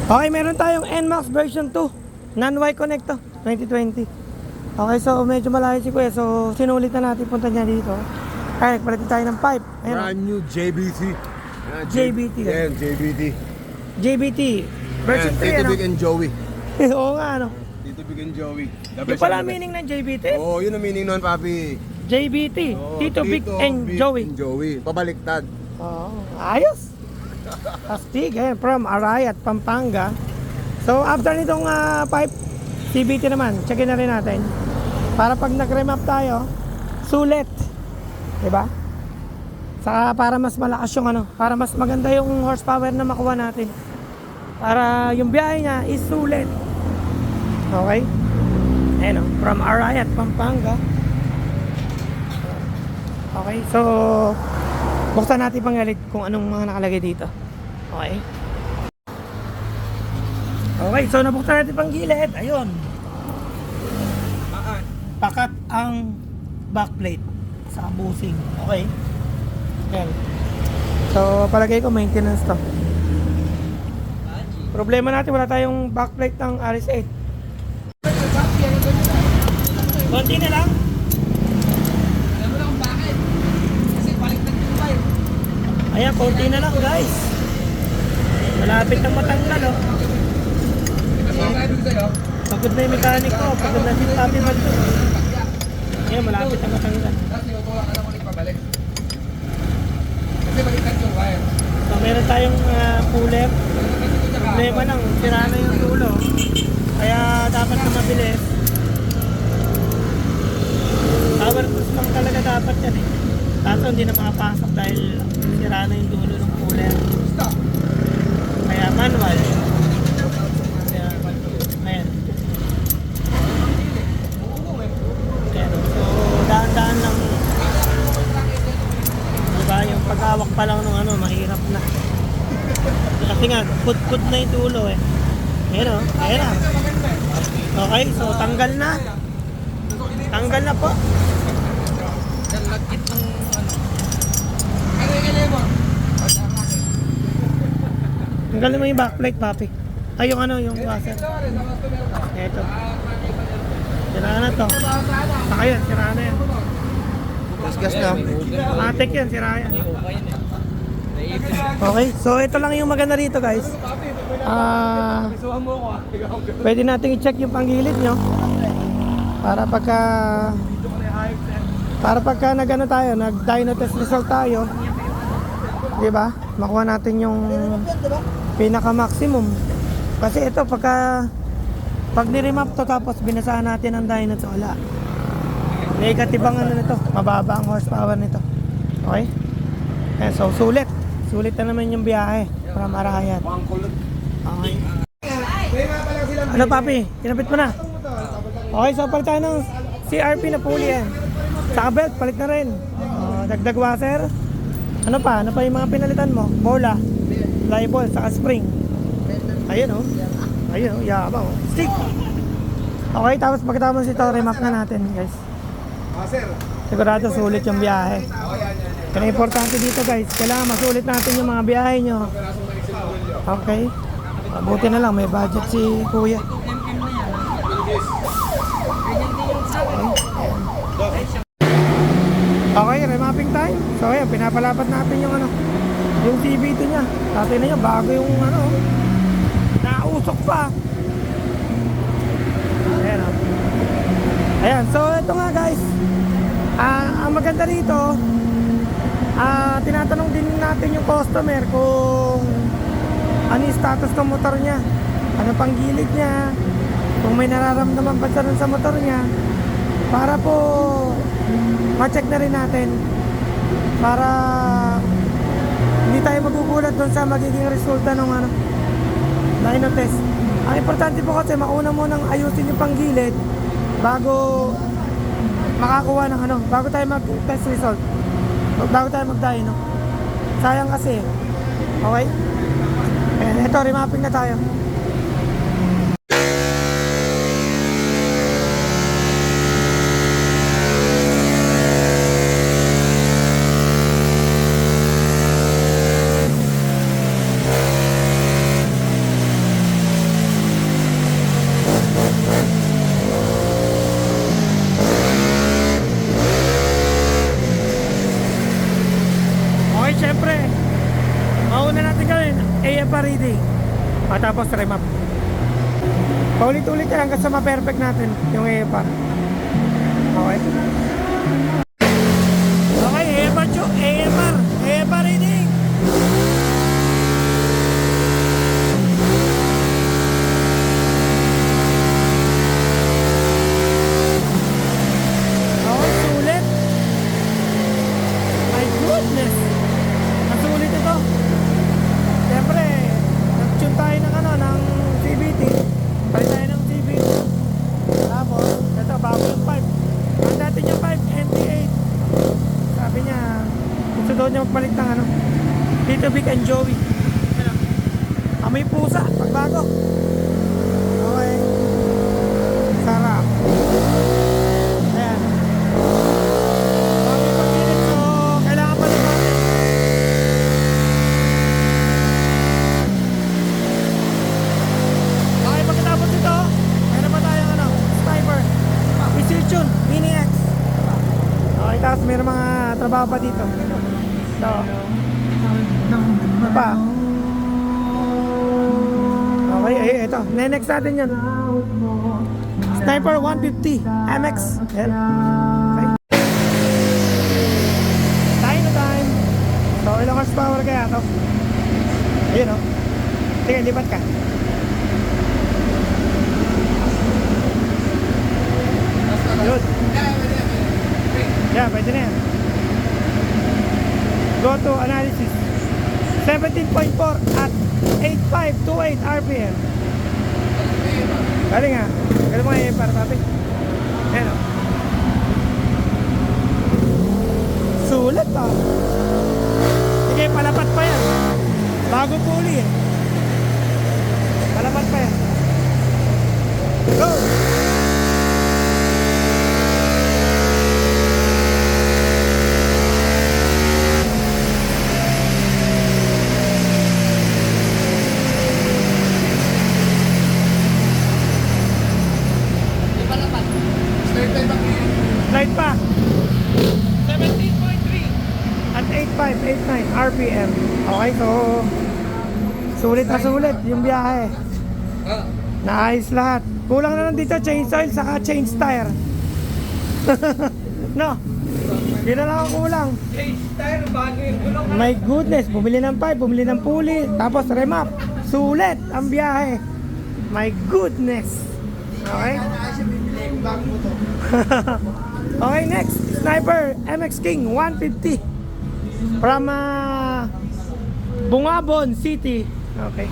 Okay, meron tayong NMAX version 2 non-Y Connect to 2020. Okay, so medyo malayo si Kuya. So sinulit na natin punta niya dito. Kaya nagpalit tayo ng pipe. Ayan, Brand new JBT. JBT. Yan, JBT. JBT version 3 Tito ano? Big and Joey. Oo nga ano. Tito Big and Joey. Yung pala meaning ng JBT? Oo, yun ang meaning nun, papi. JBT, Oo, Tito Big and Joey. Pabaliktad. Oo, ayos. Astig, eh, from Arayat, Pampanga. So after nitong pipe, CBT naman, checkin na rin natin. Para pag nag-remap tayo, sulit. Diba? Saka para mas malakas yung ano, para mas maganda yung horsepower na makuha natin. Para yung biyahe niya is sulit. Okay? Ayan o, from Arayat, Pampanga. Okay, so buksan natin pangalit kung anong mga nakalagay dito. Okay. Okay, so nabuksan natin pang gilid. Ayun. Pakat ang backplate sa busing. Okay. Ayan. So palagay ko maintenance to. Problema natin, wala tayong backplate ng RS8. Konti na lang. Alam mo na kung bakit? Kasi baliktad yung pipe. Ayan, konti na lang guys. Malapit ng matanggal oh. Kasi ang sabi ko sa'yo, Pagod na yung mechanic ko, pagod na si Papi Balto. Ayan, malapit ang matanggal. tapos tinutulak ka lang ulit pabalik. Kasi baliktad yung wire. So meron tayong cooler. Problema lang, sira na yung dulo. Kaya dapat na mabilis. Power push lang talaga dapat yan eh. Kaso hindi na makapasok dahil sira na yung dulo ng cooler. Stop! Kaya manual. Kaya, ayan. Ayan. So daan-daan lang. Diba yung pag-awak pa lang ng ano, mahirap na. Kasi nga, put na yung dulo eh. Ayan o, ayan na. Okay, so tanggal na. Tanggal na po. Yan, lagkit ng ano. Ano yung elemon? Tanggalin mo yung backplate, Papi. Ay, yung ano, yung washer. Eto. Sira na to. Saka yan, sira na yan. Gas na. Matik yan, sira yan. Okay, so ito lang yung maganda rito guys. Pwede natin i-check yung panggilid nyo. Para pagka nag-ano tayo, nag-dyno test result tayo, di ba? Makuha natin yung pinaka-maximum. Kasi ito pag ni-remap to tapos binasahan natin ang dyno to, wala. Negative ang ano nito, mababa ang horsepower nito. Okay? Ayan, so sulit na naman yung biyahe from Arayat. Okay. Ano Papi? Kinapit mo na? Okay, so palit tayo ng CRP na pulley yan. Saka belt, palit na rin. Dagdag washer. Ano pa yung mga pinalitan mo? Bola, fly ball, saka spring. Ayun o. Ayun o, yabang o. Stick. Okay, tapos pagkatapos ito, remap na natin guys. Sir. Sigurado sulit yung biyahe. Kaya importante dito guys, kailangan masulit natin yung mga biyahe nyo. Okay. Buti na lang, may budget si Kuya. Okay, remapping time. So ayan, pinapalapat natin yung ano, yung CVT niya. Tatay na niya, bago yung ano, nausok pa. Ayan o. Ayan, so ito nga guys. Ang maganda rito, tinatanong din natin yung customer kung ano yung status ng motor niya, ano pang gilid niya, kung may nararamdaman pa siya sa motor niya, para po ma-check na rin natin para hindi tayo magugulat doon sa magiging resulta ng ano, dyno test. Ang importante po kasi mauna mo nang ayusin yung panggilid bago makakuha ng ano, bago tayo mag-test result, bago tayo mag-dyno. Sayang kasi. Okay? Ayan, ito, remapping na tayo. ready. At tapos remap. Paulit-ulit yan hanggang sa ma-perfect natin yung AFR. Okay? Okay, AFR reading. Okay, sulit. My goodness. Nasulit ito. Siyempre, nag-tune tayo ng ng CVT. Palit tayo ng CVT. Tapos, ito, bago yung pipe. Ang dati niya pipe, NT8. Sabi niya, gusto daw niya magpalit ng Tito Vic and Joey. Amoy pusa, pagbago. Okay. Sarap. Ayan. Bago yung pag-init, so kailangan pa rin natin. Okay, pagkatapos ito, meron pa tayong Sniper. Precision, Mini X. Okay, tapos meron mga trabaho pa dito. So, ano pa? Okay, ito. Next natin yun. Sniper 150 MX. Ayan. Okay. Time. So, ilang horsepower kaya ito? Ayun o. Sige, lipat ka. Yun. Yeah, pwede na yan. Go to analysis. 17.4 at 8528 RPM. Galing nga. Galing mga AFR, papi. Ayan o. Sulit o. Sige, palapat pa yan. Bago puli eh. Palapat pa yan. Go! Slide pa. 17.3 at 8589 RPM. Okay, so sulit na sulit yung biyahe. Naayos lahat. Kulang na lang dito change oil saka change tire. No. Yun na lang ang kulang. Change tire, bago yung gulong. My goodness, bumili ng pipe, bumili ng pulley, tapos remap. Sulit ang biyahe. My goodness. Okay? Okay, next. Sniper MX King 150 from Bungabon City. Okay.